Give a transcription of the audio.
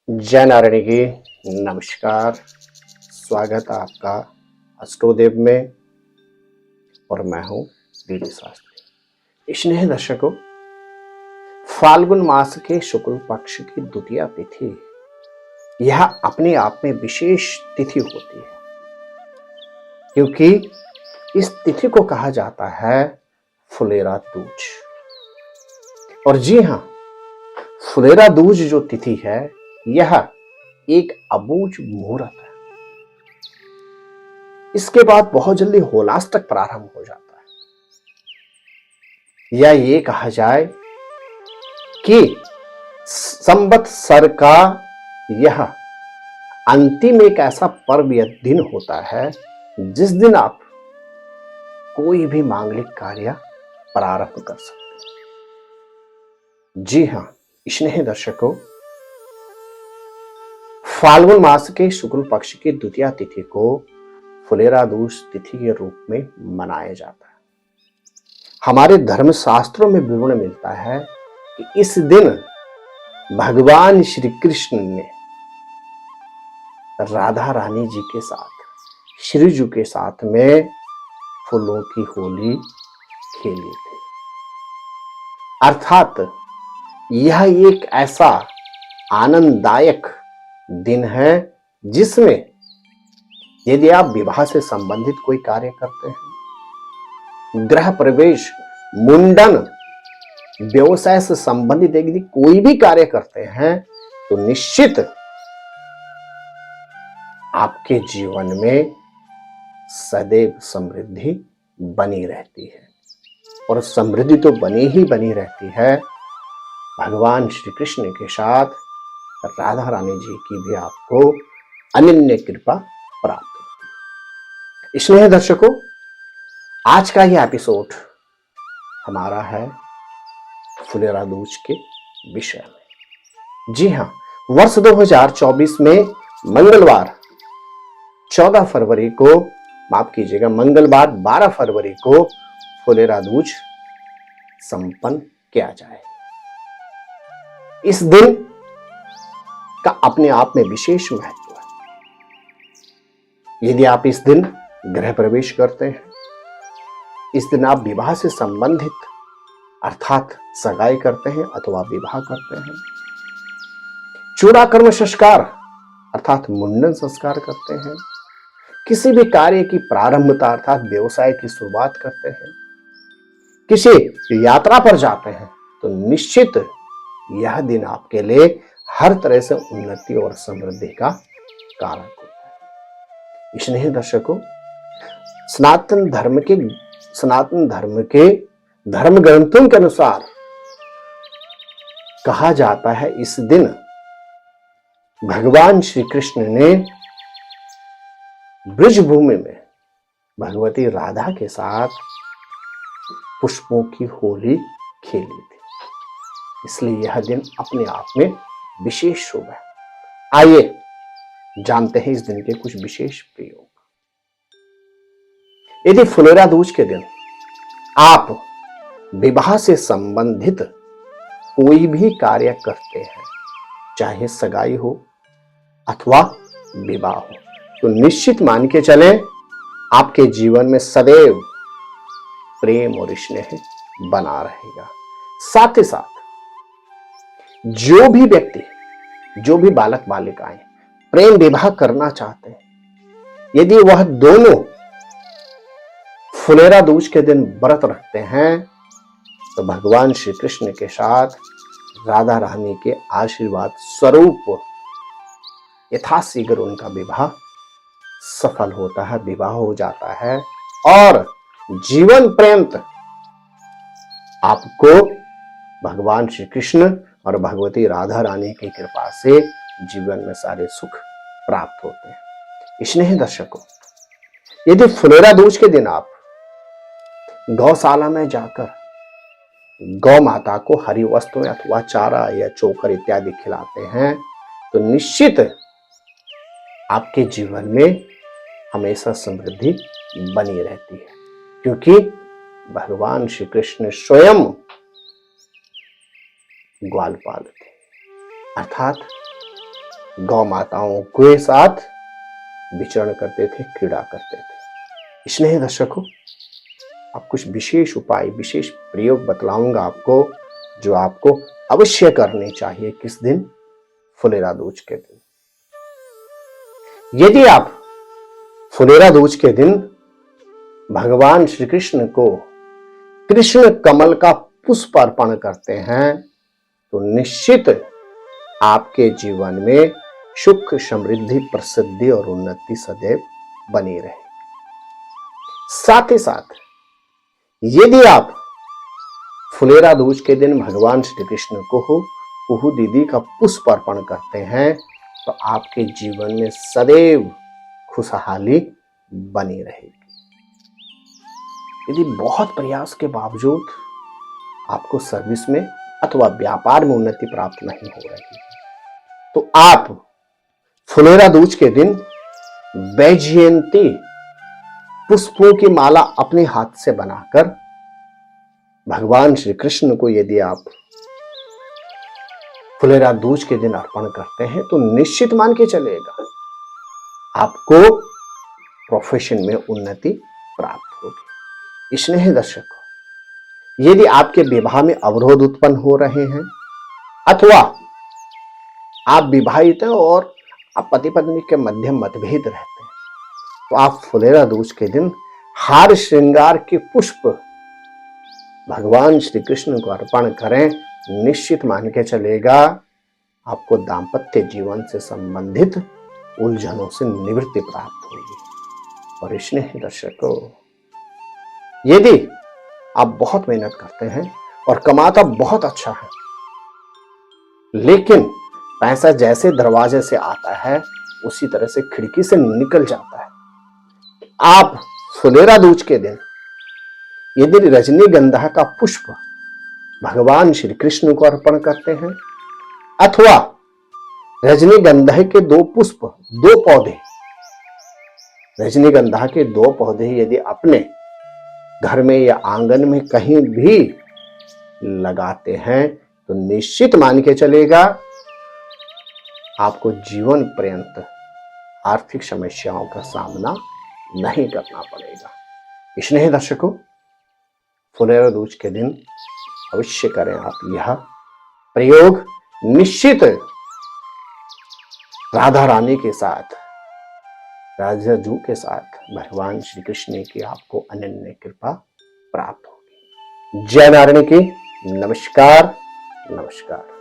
जय नारायणी की नमस्कार। स्वागत है आपका अष्टोदेव में और मैं हूं डीडी शास्त्री। स्नेह दर्शकों, फाल्गुन मास के शुक्ल पक्ष की द्वितीया तिथि यह अपने आप में विशेष तिथि होती है, क्योंकि इस तिथि को कहा जाता है फुलेरा दूज। और जी हां, फुलेरा दूज जो तिथि है यह एक अबूझ मुहूर्त है। इसके बाद बहुत जल्दी होलाष्टक प्रारंभ हो जाता है, या ये कहा जाए कि संवत्सर का यह अंतिम एक ऐसा पर्व या दिन होता है जिस दिन आप कोई भी मांगलिक कार्य प्रारंभ कर सकते हैं। जी हां स्नेह दर्शकों, फाल्गुन मास के शुक्ल पक्ष की द्वितीया तिथि को फुलेरा दूज तिथि के रूप में मनाया जाता है। हमारे धर्म शास्त्रों में विवरण मिलता है कि इस दिन भगवान श्री कृष्ण ने राधा रानी जी के साथ, श्री जी के साथ में फूलों की होली खेली थी। अर्थात यह एक ऐसा आनंददायक दिन है जिसमें यदि आप विवाह से संबंधित कोई कार्य करते हैं, गृह प्रवेश, मुंडन, व्यवसाय से संबंधित यदि कोई भी कार्य करते हैं, तो निश्चित आपके जीवन में सदैव समृद्धि बनी रहती है। और समृद्धि तो बनी ही बनी रहती है, भगवान श्री कृष्ण के साथ राधा रानी जी की भी आपको अनन्य कृपा प्राप्त होती है। स्नेह दर्शकों, आज का यह एपिसोड हमारा है फुलेरा दूज के विषय में। जी हां, वर्ष 2024 में मंगलवार 14 फरवरी को, माफ कीजिएगा, मंगलवार 12 फरवरी को फुलेरा दूज संपन्न किया जाए। इस दिन का अपने आप में विशेष महत्व है। यदि आप इस दिन गृह प्रवेश करते हैं, इस दिन आप विवाह से संबंधित अर्थात सगाई करते हैं अथवा विवाह करते हैं, चूड़ाकर्म संस्कार अर्थात मुंडन संस्कार करते हैं, किसी भी कार्य की प्रारंभता अर्थात व्यवसाय की शुरुआत करते हैं, किसी यात्रा पर जाते हैं, तो निश्चित यह दिन आपके लिए हर तरह से उन्नति और समृद्धि का कारक होता है। स्नेह दर्शकों, सनातन धर्म के धर्म ग्रंथों के अनुसार कहा जाता है इस दिन भगवान श्री कृष्ण ने ब्रज भूमि में भगवती राधा के साथ पुष्पों की होली खेली थी, इसलिए यह दिन अपने आप में विशेष शुभ है। आइए जानते हैं इस दिन के कुछ विशेष प्रयोग। यदि फुलेरा दूज के दिन आप विवाह से संबंधित कोई भी कार्य करते हैं, चाहे सगाई हो अथवा विवाह हो, तो निश्चित मान के चलें आपके जीवन में सदैव प्रेम और स्नेह बना रहेगा। साथ ही साथ जो भी व्यक्ति, जो भी बालक बालिकाएं प्रेम विवाह करना चाहते हैं, यदि वह दोनों फुलेरा दूज के दिन व्रत रखते हैं, तो भगवान श्री कृष्ण के साथ राधा रानी के आशीर्वाद स्वरूप यथाशीघ्र उनका विवाह सफल होता है, विवाह हो जाता है और जीवन पर्यंत आपको भगवान श्री कृष्ण और भगवती राधा रानी की कृपा से जीवन में सारे सुख प्राप्त होते हैं। स्नेह दर्शकों, यदि फुलेरा दूज के दिन आप गौशाला में जाकर गौ माता को हरी वस्तुएं अथवा चारा या चोकर इत्यादि खिलाते हैं, तो निश्चित आपके जीवन में हमेशा समृद्धि बनी रहती है, क्योंकि भगवान श्री कृष्ण स्वयं ग्वालपाल थे, अर्थात गौ माताओं के साथ विचरण करते थे, क्रीड़ा करते थे। स्नेह दर्शकों, अब कुछ विशेष उपाय, विशेष प्रयोग बतलाऊंगा आपको, जो आपको अवश्य करने चाहिए। किस दिन? फुलेरा दूज के दिन। यदि आप फुलेरा दूज के दिन भगवान श्री कृष्ण को कृष्ण कमल का पुष्प अर्पण करते हैं तो निश्चित आपके जीवन में सुख, समृद्धि, प्रसिद्धि और उन्नति सदैव बनी रहे। साथ ही साथ यदि आप फुलेरा दूज के दिन भगवान श्री कृष्ण को कुहू दीदी का पुष्प अर्पण करते हैं तो आपके जीवन में सदैव खुशहाली बनी रहेगी। यदि बहुत प्रयास के बावजूद आपको सर्विस में अथवा व्यापार में उन्नति प्राप्त नहीं हो रही तो आप फुलेरा दूज के दिन वैजयंती पुष्पों की माला अपने हाथ से बनाकर भगवान श्री कृष्ण को यदि आप फुलेरा दूज के दिन अर्पण करते हैं तो निश्चित मान के चलेगा आपको प्रोफेशन में उन्नति प्राप्त होगी। स्नेह दर्शकों, यदि आपके विवाह में अवरोध उत्पन्न हो रहे हैं अथवा आप विवाहित हैं और आप पति पत्नी के मध्य मतभेद रहते हैं तो आप फुलेरा दूज के दिन हार श्रृंगार के पुष्प भगवान श्री कृष्ण को अर्पण करें। निश्चित मान के चलेगा आपको दाम्पत्य जीवन से संबंधित उलझनों से निवृत्ति प्राप्त होगी। और स्नेह दर्शकों, यदि आप बहुत मेहनत करते हैं और कमाता बहुत अच्छा है लेकिन पैसा जैसे दरवाजे से आता है उसी तरह से खिड़की से निकल जाता है, आप फुलेरा दूज के दिन यदि रजनीगंधा का पुष्प भगवान श्री कृष्ण को अर्पण करते हैं अथवा रजनीगंधा के 2 पुष्प, 2 पौधे, रजनीगंधा के 2 पौधे यदि अपने घर में या आंगन में कहीं भी लगाते हैं तो निश्चित मान के चलेगा आपको जीवन पर्यंत आर्थिक समस्याओं का सामना नहीं करना पड़ेगा। स्नेह दर्शकों, फुलेरा दूज के दिन अवश्य करें आप यह प्रयोग। निश्चित राधा रानी के साथ, राजा जू के साथ भगवान श्री कृष्ण की आपको अनन्य कृपा प्राप्त होगी। जय नारायण की। नमस्कार। नमस्कार।